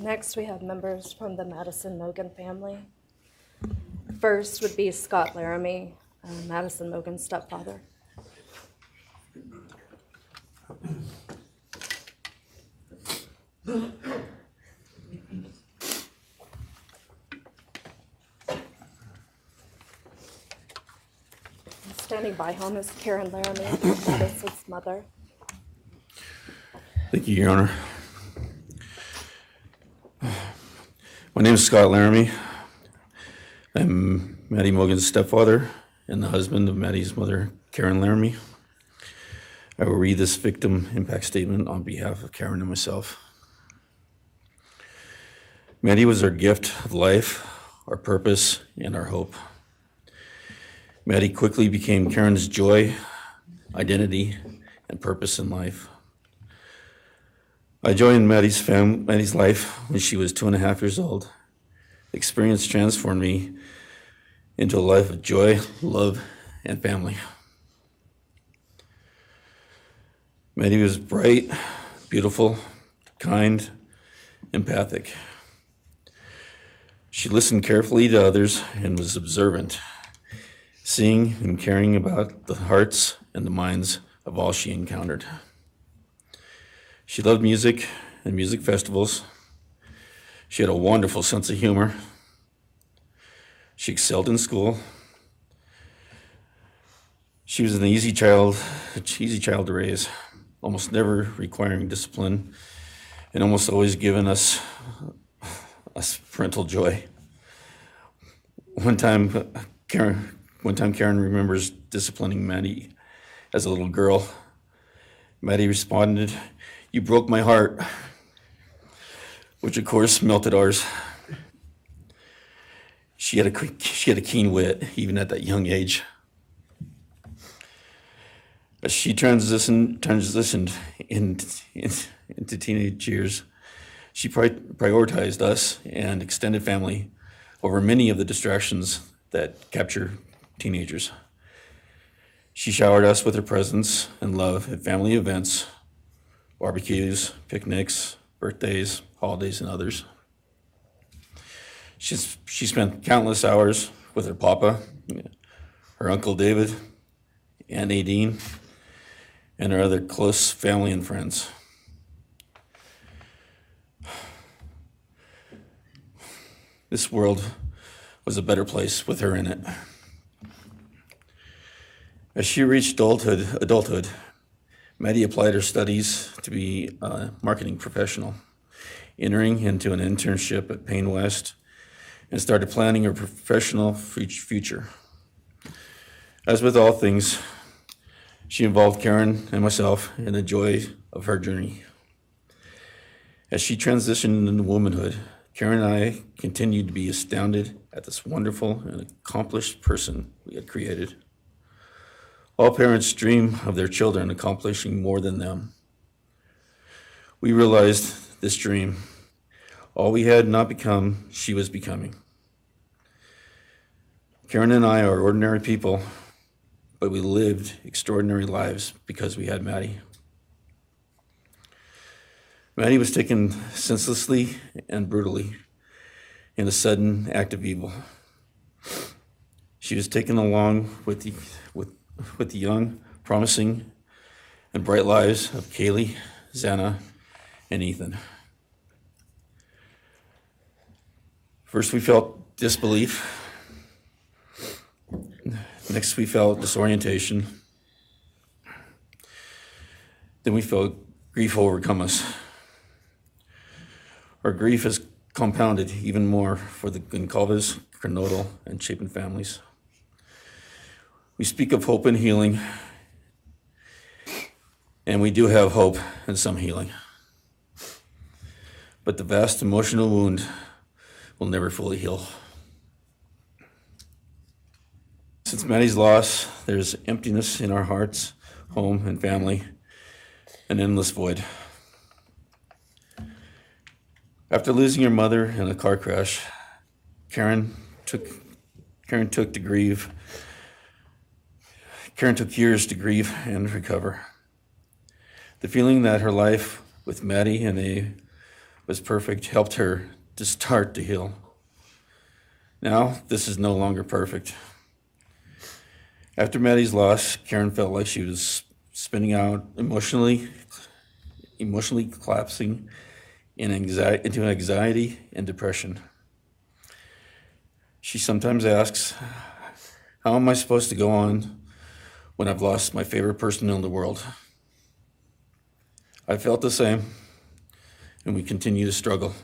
Next, we have members from the Madison Mogen family. First would be Scott Laramie, Madison Mogen's stepfather. Standing by him is Karen Laramie, Madison's mother. Thank you, Your Honor. My name is Scott Laramie. I'm Maddie Mogen's stepfather and the husband of Maddie's mother, Karen Laramie. I will read this victim impact statement on behalf of Karen and myself. Maddie was our gift of life, our purpose, and our hope. Maddie quickly became Karen's joy, identity, and purpose in life. I joined Maddie's life when she was 2.5 years old. The experience transformed me into a life of joy, love, and family. Maddie was bright, beautiful, kind, empathic. She listened carefully to others and was observant, seeing and caring about the hearts and the minds of all she encountered. She loved music and music festivals. She had a wonderful sense of humor. She excelled in school. She was an easy child to raise, almost never requiring discipline, and almost always giving us parental joy. One time Karen remembers disciplining Maddie as a little girl. Maddie responded, "You broke my heart," which of course melted ours. She had a keen wit, even at that young age. As she transitioned into teenage years, she prioritized us and extended family over many of the distractions that capture teenagers. She showered us with her presence and love at family events, barbecues, picnics, birthdays, holidays, and others. She spent countless hours with her papa, her Uncle David, Aunt Nadine, and her other close family and friends. This world was a better place with her in it. As she reached adulthood, Maddie applied her studies to be a marketing professional, entering into an internship at Payne West, and started planning her professional future. As with all things, she involved Karen and myself in the joy of her journey. As she transitioned into womanhood, Karen and I continued to be astounded at this wonderful and accomplished person we had created. All parents dream of their children accomplishing more than them. We realized this dream. All we had not become, she was becoming. Karen and I are ordinary people, but we lived extraordinary lives because we had Maddie. Maddie was taken senselessly and brutally in a sudden act of evil. She was taken along with the young, promising, and bright lives of Kaylee, Xana, and Ethan. First, we felt disbelief. Next, we felt disorientation. Then we felt grief overcome us. Our grief is compounded even more for the Goncalves, Kernodle, and Chapin families. We speak of hope and healing, and we do have hope and some healing. But the vast emotional wound will never fully heal. Since Maddie's loss, there's emptiness in our hearts, home, and family, an endless void. After losing her mother in a car crash, Karen took years to grieve and recover. The feeling that her life with Maddie and was perfect, helped her to start to heal. Now, this is no longer perfect. After Maddie's loss, Karen felt like she was spinning out, emotionally collapsing into anxiety and depression. She sometimes asks, how am I supposed to go on when I've lost my favorite person in the world? I felt the same, and we continue to struggle.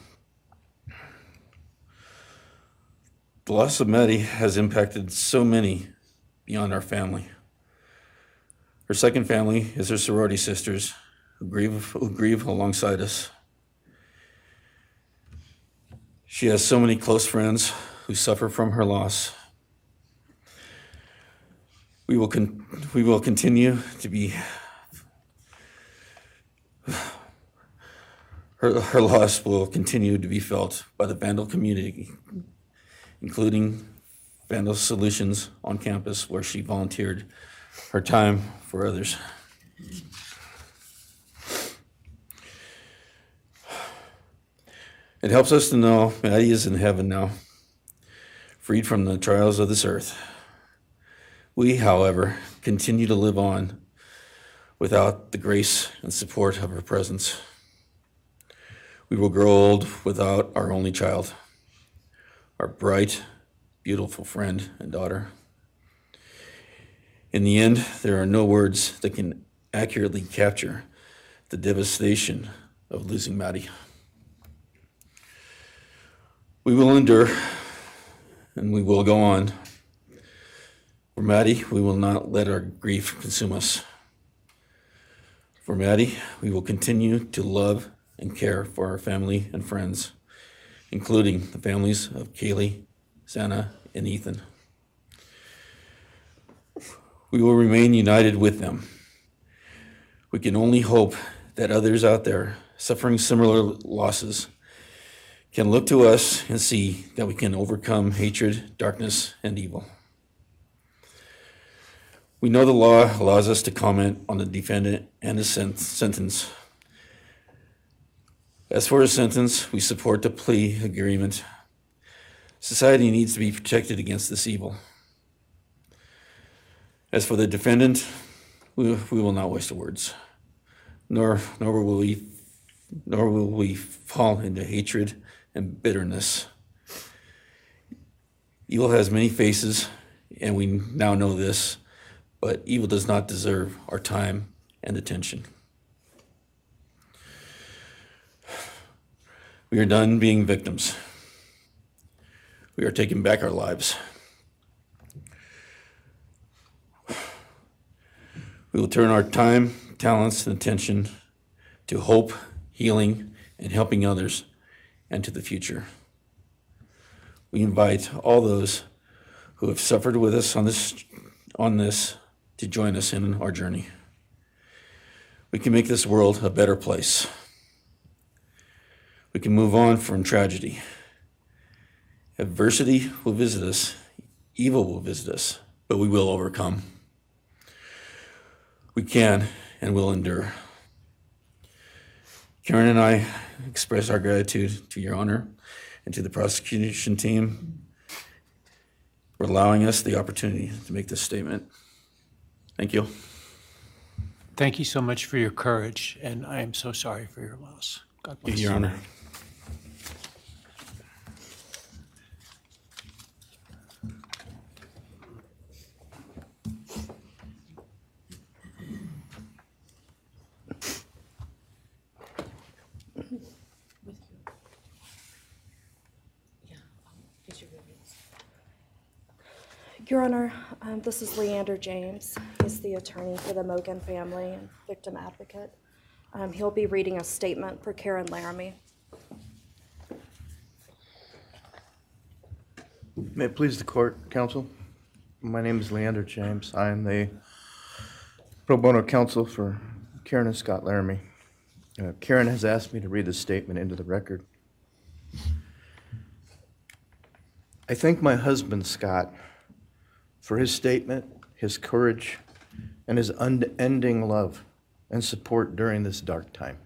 The loss of Maddie has impacted so many beyond our family. Her second family is her sorority sisters who grieve alongside us. She has so many close friends who suffer from her loss. We will continue to be, her loss will continue to be felt by the Vandal community, including Vandal Solutions on campus, where she volunteered her time for others. It helps us to know Maddie is in heaven now, freed from the trials of this earth. We, however, continue to live on without the grace and support of her presence. We will grow old without our only child, our bright, beautiful friend and daughter. In the end, there are no words that can accurately capture the devastation of losing Maddie. We will endure, and we will go on. For Maddie, we will not let our grief consume us. For Maddie, we will continue to love and care for our family and friends, including the families of Kaylee, Santa, and Ethan. We will remain united with them. We can only hope that others out there suffering similar losses can look to us and see that we can overcome hatred, darkness, and evil. We know the law allows us to comment on the defendant and his sentence. As for his sentence, we support the plea agreement. Society needs to be protected against this evil. As for the defendant, we will not waste words, nor will we fall into hatred and bitterness. Evil has many faces, and we now know this, but evil does not deserve our time and attention. We are done being victims. We are taking back our lives. We will turn our time, talents, and attention to hope, healing, and helping others, and to the future. We invite all those who have suffered with us on this to join us in our journey. We can make this world a better place. We can move on from tragedy. Adversity will visit us, evil will visit us, but we will overcome. We can and will endure. Karen and I express our gratitude to Your Honor and to the prosecution team for allowing us the opportunity to make this statement. Thank you. Thank you so much for your courage, and I am so sorry for your loss. God bless Your Honor. Your Honor, this is Leander James. He's the attorney for the Mogen family and victim advocate. He'll be reading a statement for Karen Laramie. May it please the court, counsel? My name is Leander James. I am the pro bono counsel for Karen and Scott Laramie. Karen has asked me to read this statement into the record. I thank my husband, Scott, for his statement, his courage, and his unending love and support during this dark time.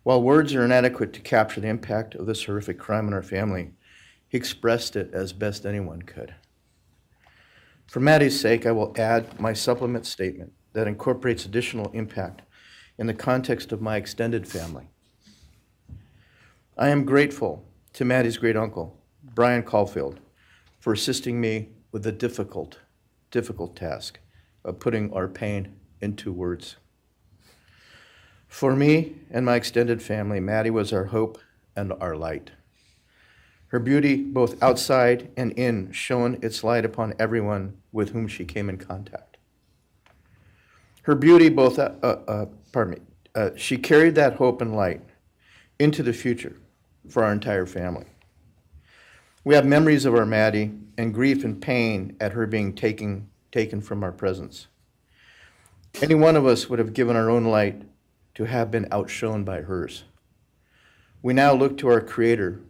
While words are inadequate to capture the impact of this horrific crime on our family, he expressed it as best anyone could. For Maddie's sake, I will add my supplement statement that incorporates additional impact in the context of my extended family. I am grateful to Maddie's great uncle, Bryan Kohberger, for assisting me with the difficult task of putting our pain into words. For me and my extended family, Maddie was our hope and our light. Her beauty, both outside and in, shone its light upon everyone with whom she came in contact. Her beauty, she carried that hope and light into the future for our entire family. We have memories of our Maddie and grief and pain at her being taken from our presence. Any one of us would have given our own light to have been outshone by hers. We now look to our Creator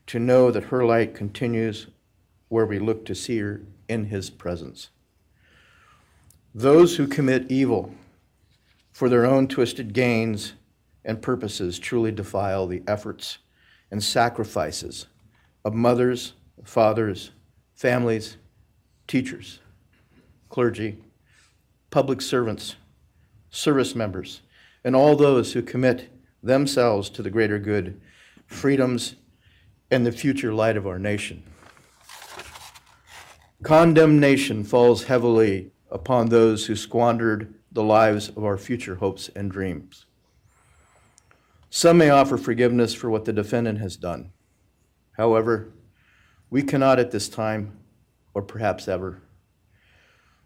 to know that her light continues where we look to see her in His presence. Those who commit evil for their own twisted gains and purposes truly defile the efforts and sacrifices of mothers, fathers, families, teachers, clergy, public servants, service members, and all those who commit themselves to the greater good, freedoms, and the future light of our nation. Condemnation falls heavily upon those who squandered the lives of our future hopes and dreams. Some may offer forgiveness for what the defendant has done. However, we cannot at this time, or perhaps ever,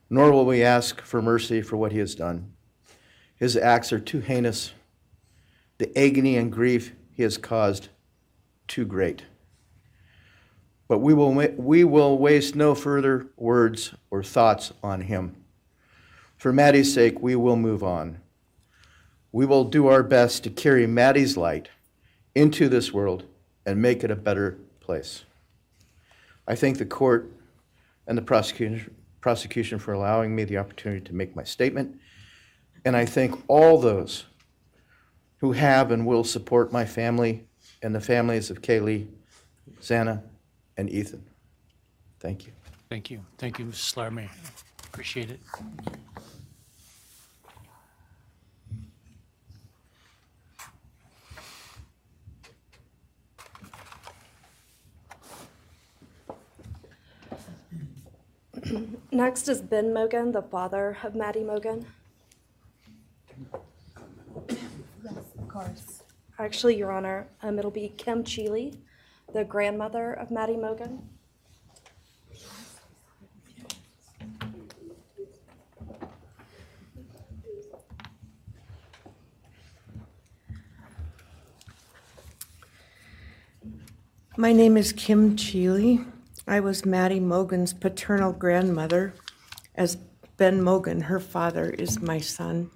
nor will we ask for mercy for what he has done. His acts are too heinous, the agony and grief he has caused too great. But we will waste no further words or thoughts on him. For Maddie's sake, we will move on. We will do our best to carry Maddie's light into this world and make it a better place. I thank the court and the prosecution for allowing me the opportunity to make my statement, and I thank all those who have and will support my family and the families of Kaylee, Xana, and Ethan. Thank you. Thank you. Thank you, Mrs. Laramie. Appreciate it. Next is Ben Mogen, the father of Maddie Mogen. Yes, of course. Actually, Your Honor, it'll be Kim Cheeley, the grandmother of Maddie Mogen. My name is Kim Cheeley. I was Maddie Mogen's paternal grandmother, as Ben Mogen, her father, is my son.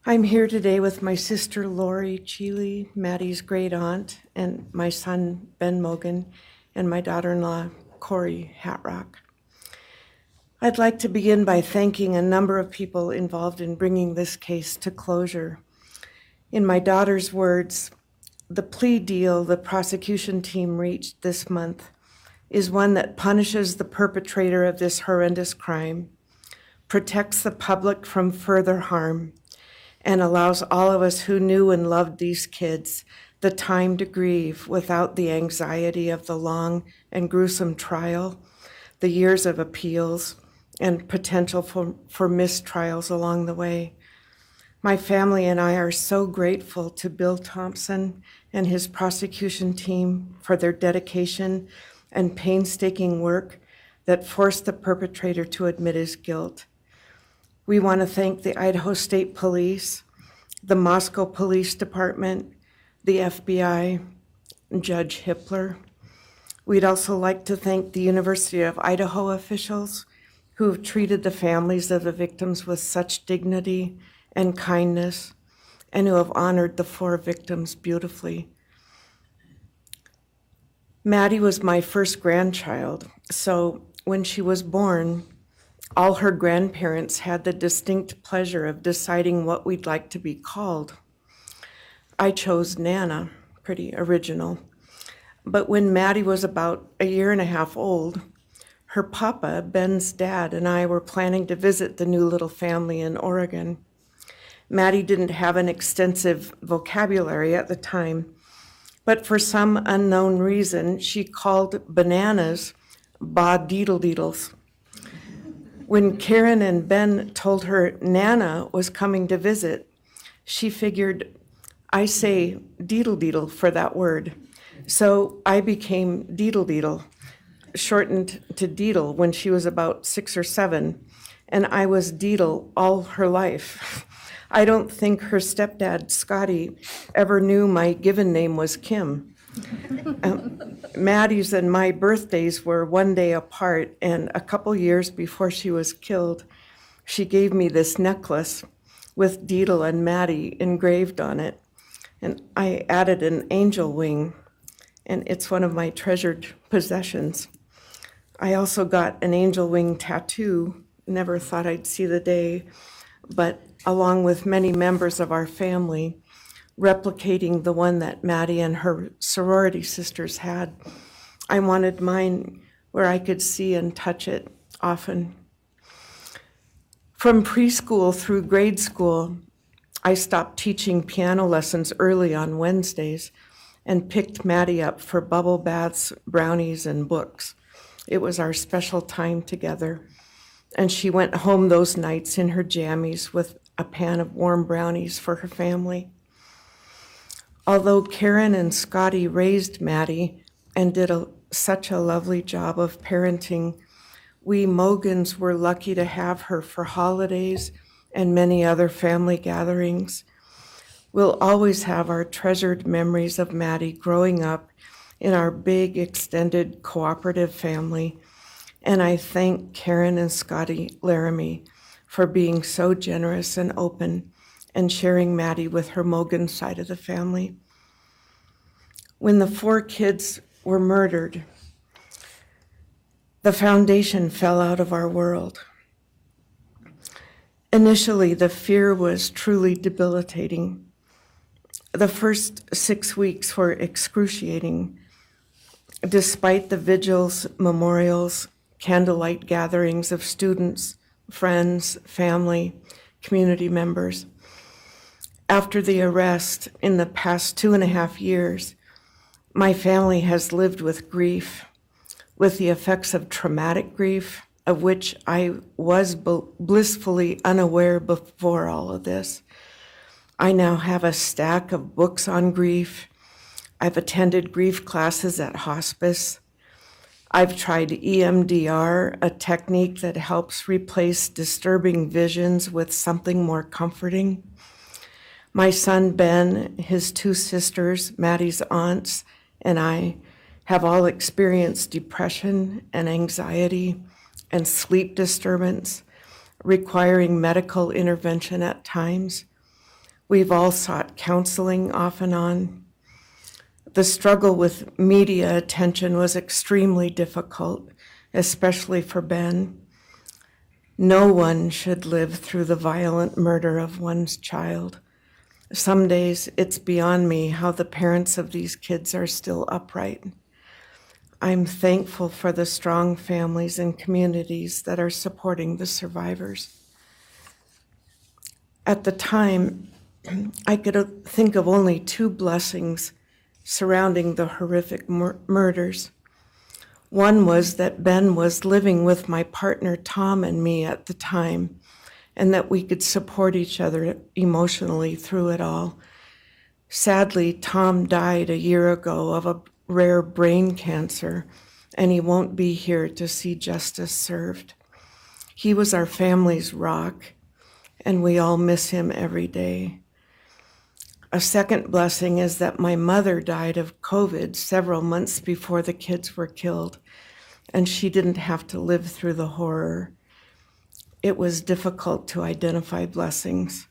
I'm here today with my sister Lori Cheeley, Maddie's great aunt, and my son Ben Mogen, and my daughter-in-law Corey Hatrock. I'd like to begin by thanking a number of people involved in bringing this case to closure. In my daughter's words, the plea deal the prosecution team reached this month is one that punishes the perpetrator of this horrendous crime, protects the public from further harm, and allows all of us who knew and loved these kids the time to grieve without the anxiety of the long and gruesome trial, the years of appeals, and potential for mistrials along the way. My family and I are so grateful to Bill Thompson and his prosecution team for their dedication and painstaking work that forced the perpetrator to admit his guilt. We want to thank the Idaho State Police, the Moscow Police Department, the FBI, and Judge Hippler. We'd also like to thank the University of Idaho officials who have treated the families of the victims with such dignity and kindness, and who have honored the 4 victims beautifully. Maddie was my first grandchild, so when she was born, all her grandparents had the distinct pleasure of deciding what we'd like to be called. I chose Nana, pretty original. But when Maddie was about a year and a half old, her papa, Ben's dad, and I were planning to visit the new little family in Oregon. Maddie didn't have an extensive vocabulary at the time, but for some unknown reason, she called bananas ba-deedle-deedles. When Karen and Ben told her Nana was coming to visit, she figured, I say deedle-deedle for that word. So I became deedle-deedle, shortened to Deedle when she was about 6 or 7, and I was Deedle all her life. I don't think her stepdad, Scotty, ever knew my given name was Kim. Maddie's and my birthdays were one day apart, and a couple years before she was killed, she gave me this necklace with Deedle and Maddie engraved on it, and I added an angel wing, and it's one of my treasured possessions. I also got an angel wing tattoo, never thought I'd see the day, but along with many members of our family, replicating the one that Maddie and her sorority sisters had. I wanted mine where I could see and touch it often. From preschool through grade school, I stopped teaching piano lessons early on Wednesdays and picked Maddie up for bubble baths, brownies, and books. It was our special time together, and she went home those nights in her jammies with a pan of warm brownies for her family. Although Karen and Scotty raised Maddie and did such a lovely job of parenting, we Mogens were lucky to have her for holidays and many other family gatherings. We'll always have our treasured memories of Maddie growing up in our big, extended, cooperative family, and I thank Karen and Scotty Laramie for being so generous and open and sharing Maddie with her Mogen side of the family. When the 4 kids were murdered, the foundation fell out of our world. Initially, the fear was truly debilitating. The first 6 weeks were excruciating. Despite the vigils, memorials, candlelight gatherings of students, friends, family, community members. After the arrest, in the past 2.5 years, my family has lived with grief, with the effects of traumatic grief, of which I was blissfully unaware before all of this. I now have a stack of books on grief. I've attended grief classes at hospice. I've tried EMDR, a technique that helps replace disturbing visions with something more comforting. My son Ben, his 2 sisters, Maddie's aunts, and I have all experienced depression and anxiety and sleep disturbance, requiring medical intervention at times. We've all sought counseling off and on. The struggle with media attention was extremely difficult, especially for Ben. No one should live through the violent murder of one's child. Some days it's beyond me how the parents of these kids are still upright. I'm thankful for the strong families and communities that are supporting the survivors. At the time, I could think of only 2 blessings surrounding the horrific murders. One was that Ben was living with my partner Tom and me at the time, and that we could support each other emotionally through it all. Sadly, Tom died a year ago of a rare brain cancer, and he won't be here to see justice served. He was our family's rock, and we all miss him every day. A second blessing is that my mother died of COVID several months before the kids were killed, and she didn't have to live through the horror. It was difficult to identify blessings.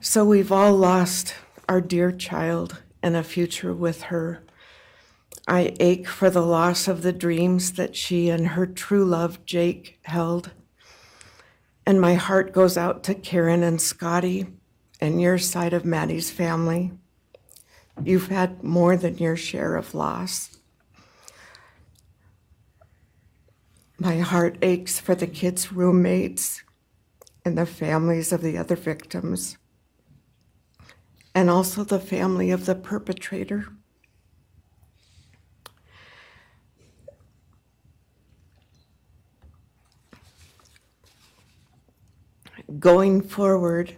So we've all lost our dear child and a future with her. I ache for the loss of the dreams that she and her true love, Jake, held. And my heart goes out to Karen and Scotty and your side of Maddie's family. You've had more than your share of loss. My heart aches for the kids' roommates and the families of the other victims, and also the family of the perpetrator. Going forward,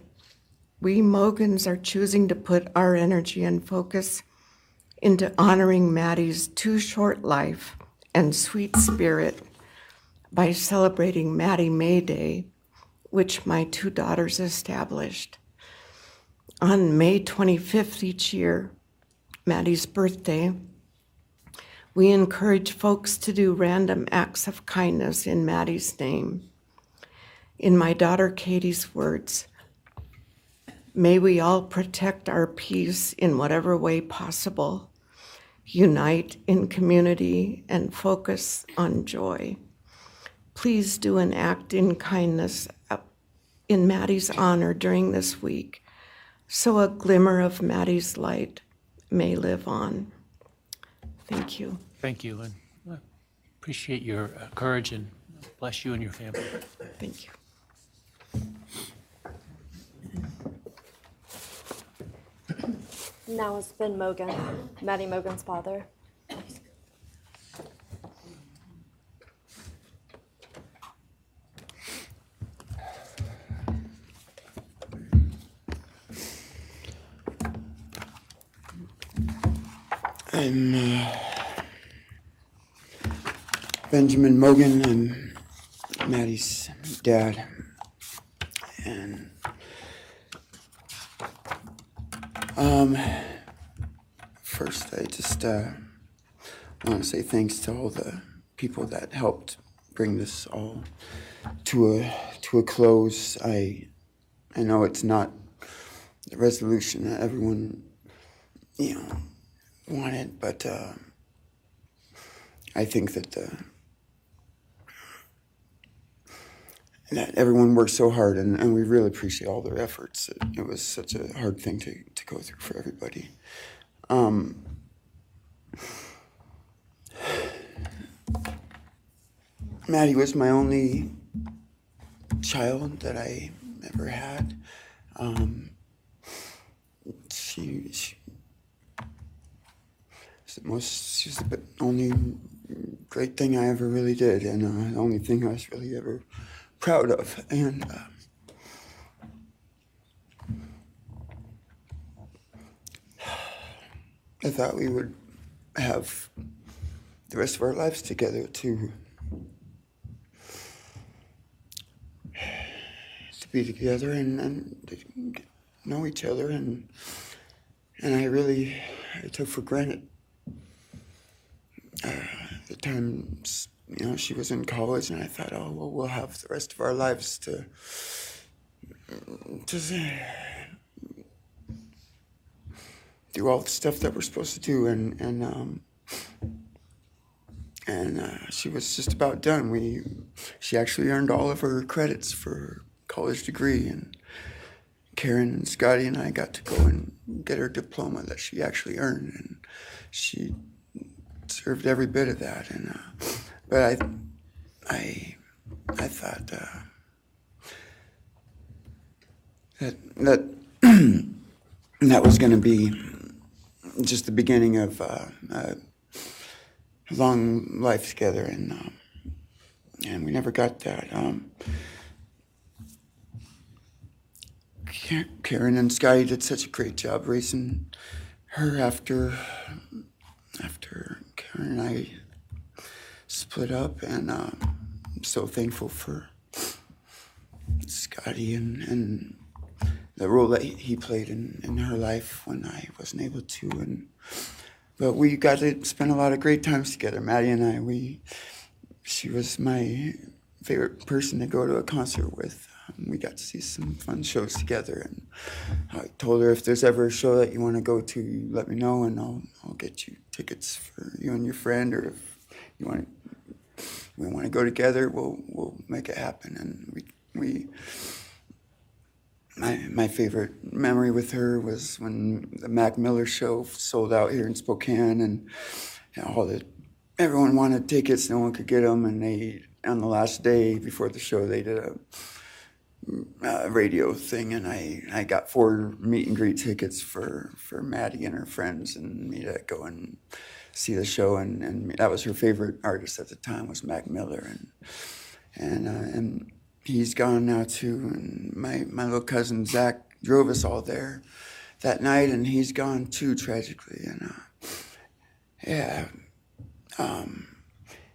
we Mogens are choosing to put our energy and focus into honoring Maddie's too short life and sweet spirit by celebrating Maddie May Day, which my two daughters established. On May 25th each year, Maddie's birthday, we encourage folks to do random acts of kindness in Maddie's name. In my daughter Katie's words, may we all protect our peace in whatever way possible, unite in community, and focus on joy. Please do an act in kindness in Maddie's honor during this week, so a glimmer of Maddie's light may live on. Thank you. Thank you, and I appreciate your courage, and bless you and your family. Thank you. Now is Ben Mogen, Maddie Mogen's father. I'm Benjamin Mogen. I'm Maddie's dad. And first I just want to say thanks to all the people that helped bring this all to a close. I know it's not the resolution that everyone, wanted, but I think that that everyone worked so hard, and we really appreciate all their efforts. It was such a hard thing to go through for everybody. Maddie was my only child that I ever had. She's the only great thing I ever really did, and the only thing I was really ever proud of. And I thought we would have the rest of our lives together to be together and to know each other, and I took for granted the times, she was in college, and I thought, oh, well, we'll have the rest of our lives to do all the stuff that we're supposed to do, and she was just about done. She actually earned all of her credits for her college degree, and Karen and Scotty and I got to go and get her diploma that she actually earned, and she deserved every bit of that. And but I thought that was going to be just the beginning of a long life together, and we never got that. Karen and Scotty did such a great job raising her after Karen and I split up, and I'm so thankful for Scotty and the role that he played in her life when I wasn't able to. But we got to spend a lot of great times together, Maddie and I. She was my favorite person to go to a concert with. We got to see some fun shows together, and I told her, if there's ever a show that you want to go to, you let me know, and I'll get you tickets for you and your friend, or if we want to go together, we'll make it happen. And my favorite memory with her was when the Mac Miller show sold out here in Spokane, and everyone wanted tickets, no one could get them, and they, on the last day before the show, they did a radio thing, and I got 4 meet and greet tickets for Maddie and her friends and me to go and see the show, and that was her favorite artist at the time, was Mac Miller, and he's gone now too, and my little cousin Zach drove us all there that night, and he's gone too, tragically, and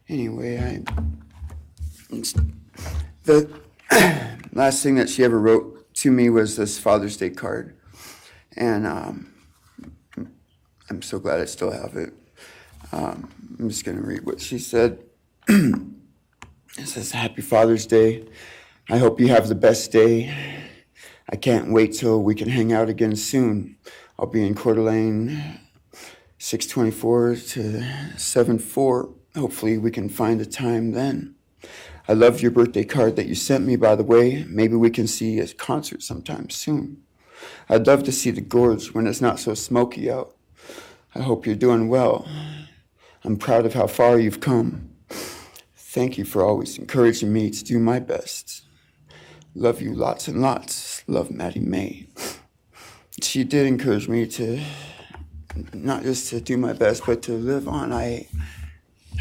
anyway, the last thing that she ever wrote to me was this Father's Day card, and I'm so glad I still have it. I'm just going to read what she said. It says, "Happy Father's Day. I hope you have the best day. I can't wait till we can hang out again soon. I'll be in Coeur d'Alene, 624 to 74. Hopefully we can find a time then. I love your birthday card that you sent me, by the way. Maybe we can see a concert sometime soon. I'd love to see the gorge when it's not so smoky out. I hope you're doing well. I'm proud of how far you've come. Thank you for always encouraging me to do my best. Love you lots and lots. Love, Maddie May." She did encourage me to not just to do my best, but to live on. I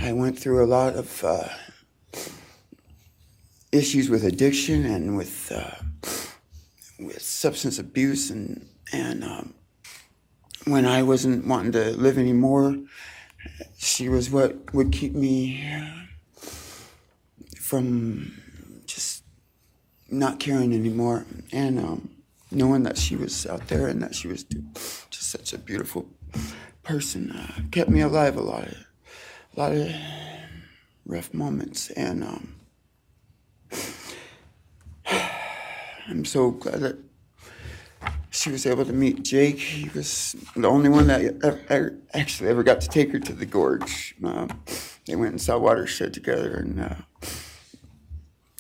went through a lot of issues with addiction and with substance abuse, and when I wasn't wanting to live anymore, she was what would keep me from just not caring anymore, and knowing that she was out there and that she was just such a beautiful person kept me alive a lot of rough moments, and I'm so glad that she was able to meet Jake. He was the only one that actually ever got to take her to the gorge. They went and saw Watershed together, and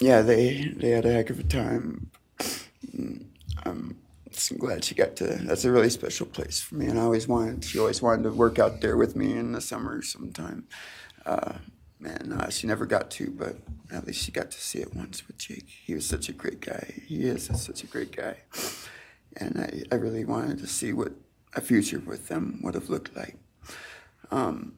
yeah, they had a heck of a time. I'm so glad she got to. That's a really special place for me, and she always wanted to work out there with me in the summer sometime. She never got to, but at least she got to see it once with Jake. He was such a great guy. He is such a great guy. And I really wanted to see what a future with them would have looked like. I'll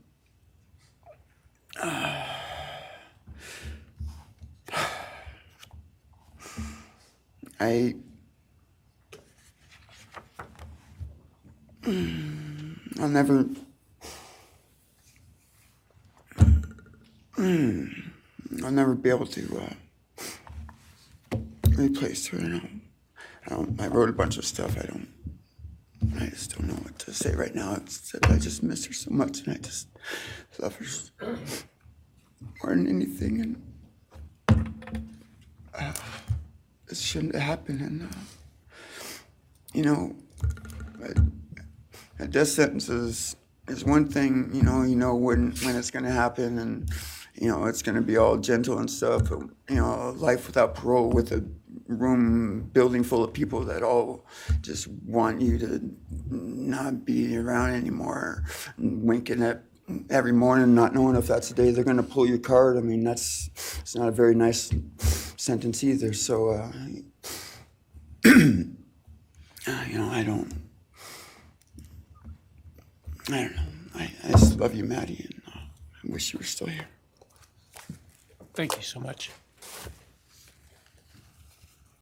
never be able to replace her. I wrote a bunch of stuff. I just don't know what to say right now. I just miss her so much, and I just love her more than anything. And it shouldn't have happened. And a death sentence is one thing. When it's going to happen, and it's going to be all gentle and stuff. But life without parole, with a building full of people that all just want you to not be around anymore, and winking at every morning, not knowing if that's the day they're going to pull your card. I mean, it's not a very nice sentence either. So, I don't know. I just love you, Maddie, and I wish you were still here. Thank you so much.